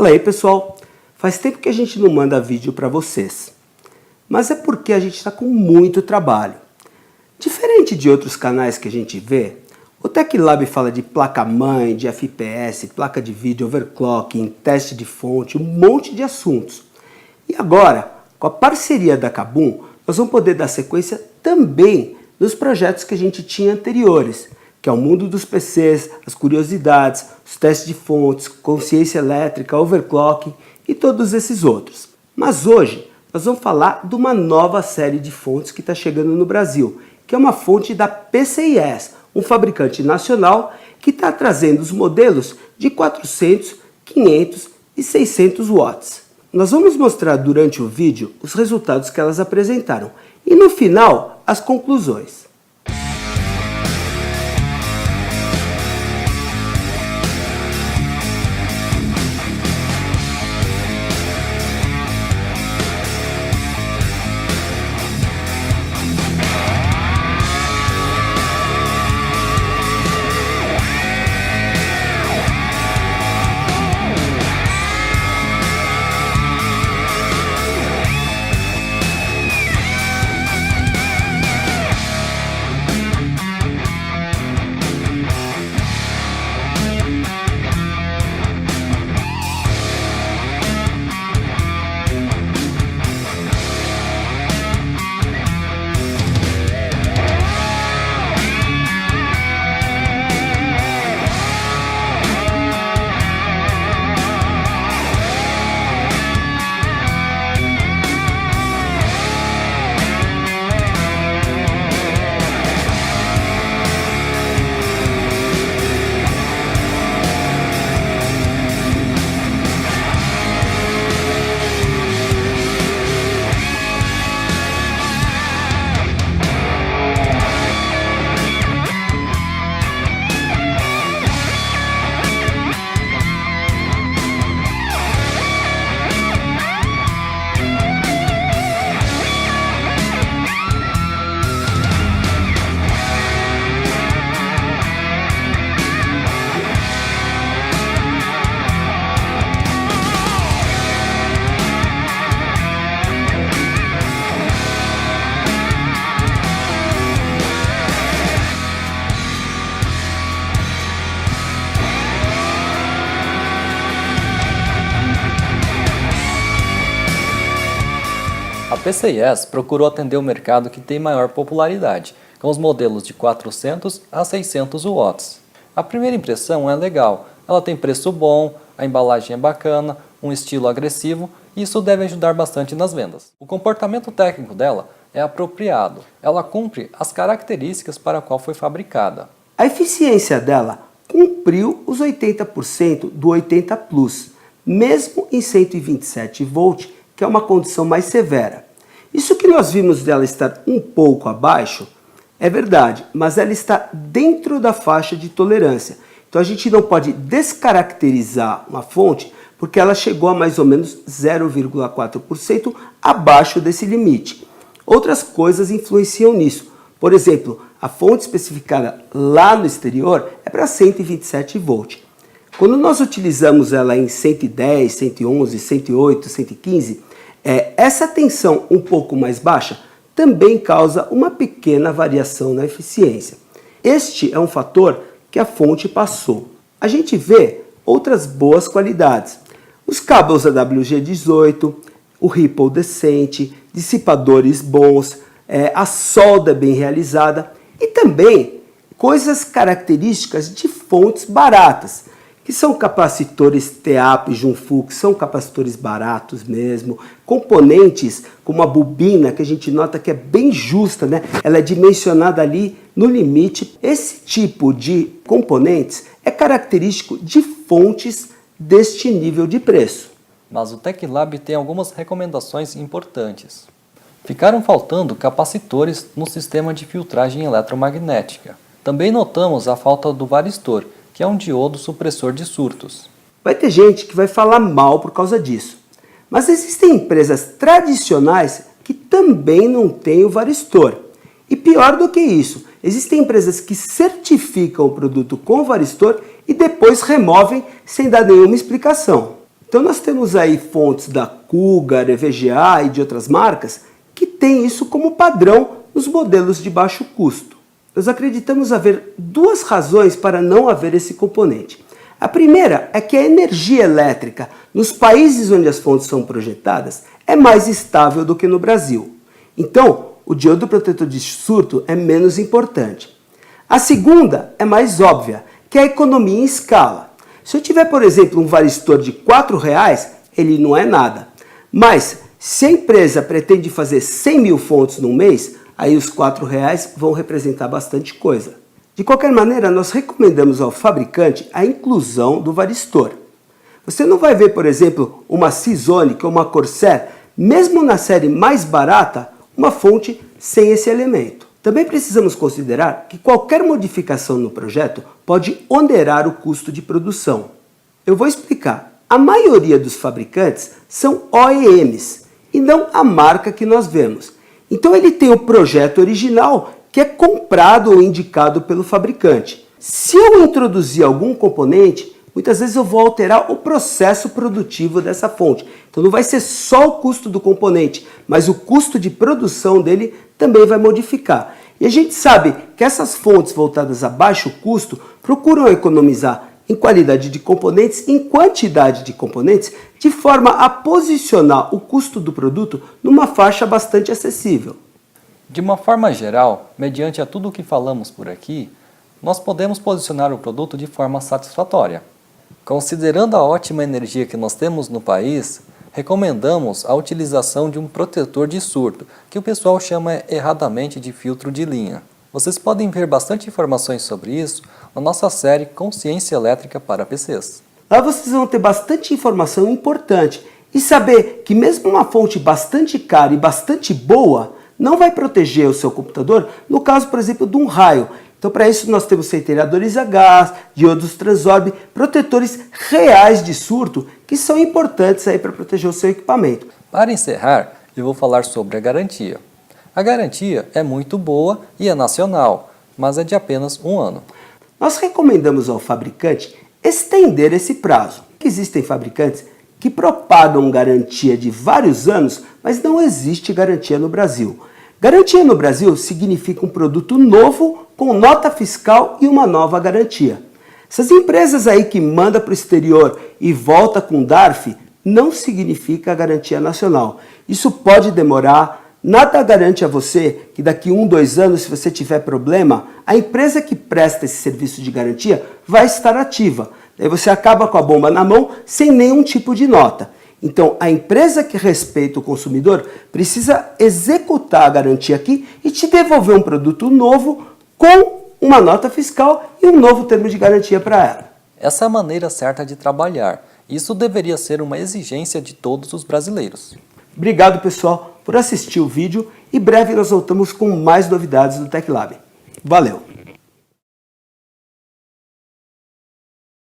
Fala aí pessoal, faz tempo que a gente não manda vídeo para vocês, mas é porque a gente está com muito trabalho. Diferente de outros canais que a gente vê, o TecLab fala de placa-mãe, de FPS, placa de vídeo, overclocking, teste de fonte, um monte de assuntos. E agora, com a parceria da Kabum, nós vamos poder dar sequência também nos projetos que a gente tinha anteriores, que é o mundo dos PCs, as curiosidades, os testes de fontes, consciência elétrica, overclocking e todos esses outros. Mas hoje nós vamos falar de uma nova série de fontes que está chegando no Brasil, que é uma fonte da PCIS, um fabricante nacional que está trazendo os modelos de 400, 500 e 600 watts. Nós vamos mostrar durante o vídeo os resultados que elas apresentaram e no final as conclusões. A PCIS procurou atender o mercado que tem maior popularidade, com os modelos de 400 a 600 watts. A primeira impressão é legal, ela tem preço bom, a embalagem é bacana, um estilo agressivo e isso deve ajudar bastante nas vendas. O comportamento técnico dela é apropriado, ela cumpre as características para a qual foi fabricada. A eficiência dela cumpriu os 80% do 80 Plus, mesmo em 127 volt, que é uma condição mais severa. Isso que nós vimos dela estar um pouco abaixo é verdade, mas ela está dentro da faixa de tolerância. Então a gente não pode descaracterizar uma fonte porque ela chegou a mais ou menos 0,4% abaixo desse limite. Outras coisas influenciam nisso. Por exemplo, a fonte especificada lá no exterior é para 127 volt. Quando nós utilizamos ela em 110, 111, 108, 115, essa tensão um pouco mais baixa também causa uma pequena variação na eficiência. Este é um fator que a fonte passou. A gente vê outras boas qualidades. Os cabos AWG18, o Ripple decente, dissipadores bons, a solda bem realizada e também coisas características de fontes baratas, que são capacitores TEAP, Junfu, que são capacitores baratos mesmo, componentes como a bobina, que a gente nota que é bem justa, né? Ela é dimensionada ali no limite. Esse tipo de componentes é característico de fontes deste nível de preço. Mas o TecLab tem algumas recomendações importantes. Ficaram faltando capacitores no sistema de filtragem eletromagnética. Também notamos a falta do varistor, que é um diodo supressor de surtos. Vai ter gente que vai falar mal por causa disso. Mas existem empresas tradicionais que também não têm o varistor. E pior do que isso, existem empresas que certificam o produto com varistor e depois removem sem dar nenhuma explicação. Então nós temos aí fontes da Cougar, EVGA e de outras marcas que têm isso como padrão nos modelos de baixo custo. Nós acreditamos haver duas razões para não haver esse componente. A primeira é que a energia elétrica nos países onde as fontes são projetadas é mais estável do que no Brasil. Então, o diodo protetor de surto é menos importante. A segunda é mais óbvia, que é a economia em escala. Se eu tiver, por exemplo, um varistor de R$4, ele não é nada. Mas, se a empresa pretende fazer 100 mil fontes num mês, aí os R$4 vão representar bastante coisa. De qualquer maneira, nós recomendamos ao fabricante a inclusão do varistor. Você não vai ver, por exemplo, uma Seasonic ou uma Corsair, mesmo na série mais barata, uma fonte sem esse elemento. Também precisamos considerar que qualquer modificação no projeto pode onerar o custo de produção. Eu vou explicar. A maioria dos fabricantes são OEMs e não a marca que nós vemos. Então ele tem o projeto original que é comprado ou indicado pelo fabricante. Se eu introduzir algum componente, muitas vezes eu vou alterar o processo produtivo dessa fonte. Então não vai ser só o custo do componente, mas o custo de produção dele também vai modificar. E a gente sabe que essas fontes voltadas a baixo custo procuram economizar em qualidade de componentes, em quantidade de componentes, de forma a posicionar o custo do produto numa faixa bastante acessível. De uma forma geral, mediante a tudo o que falamos por aqui, nós podemos posicionar o produto de forma satisfatória. Considerando a ótima energia que nós temos no país, recomendamos a utilização de um protetor de surto, que o pessoal chama erradamente de filtro de linha. Vocês podem ver bastante informações sobre isso na nossa série Consciência Elétrica para PCs. Lá vocês vão ter bastante informação importante e saber que mesmo uma fonte bastante cara e bastante boa não vai proteger o seu computador no caso, por exemplo, de um raio. Então, para isso, nós temos centelhadores a gás, diodos Transorb, protetores reais de surto, que são importantes aí para proteger o seu equipamento. Para encerrar, eu vou falar sobre a garantia. A garantia é muito boa e é nacional, mas é de apenas 1 ano. Nós recomendamos ao fabricante estender esse prazo. Existem fabricantes que propagam garantia de vários anos, mas não existe garantia no Brasil. Garantia no Brasil significa um produto novo com nota fiscal e uma nova garantia. Essas empresas aí que mandam para o exterior e volta com DARF não significa garantia nacional. Isso pode demorar, nada garante a você que daqui 1, 2 anos, se você tiver problema, a empresa que presta esse serviço de garantia vai estar ativa. Daí você acaba com a bomba na mão sem nenhum tipo de nota. Então, a empresa que respeita o consumidor precisa executar a garantia aqui e te devolver um produto novo com uma nota fiscal e um novo termo de garantia para ela. Essa é a maneira certa de trabalhar. Isso deveria ser uma exigência de todos os brasileiros. Obrigado, pessoal, por assistir o vídeo e breve nós voltamos com mais novidades do TecLab. Valeu!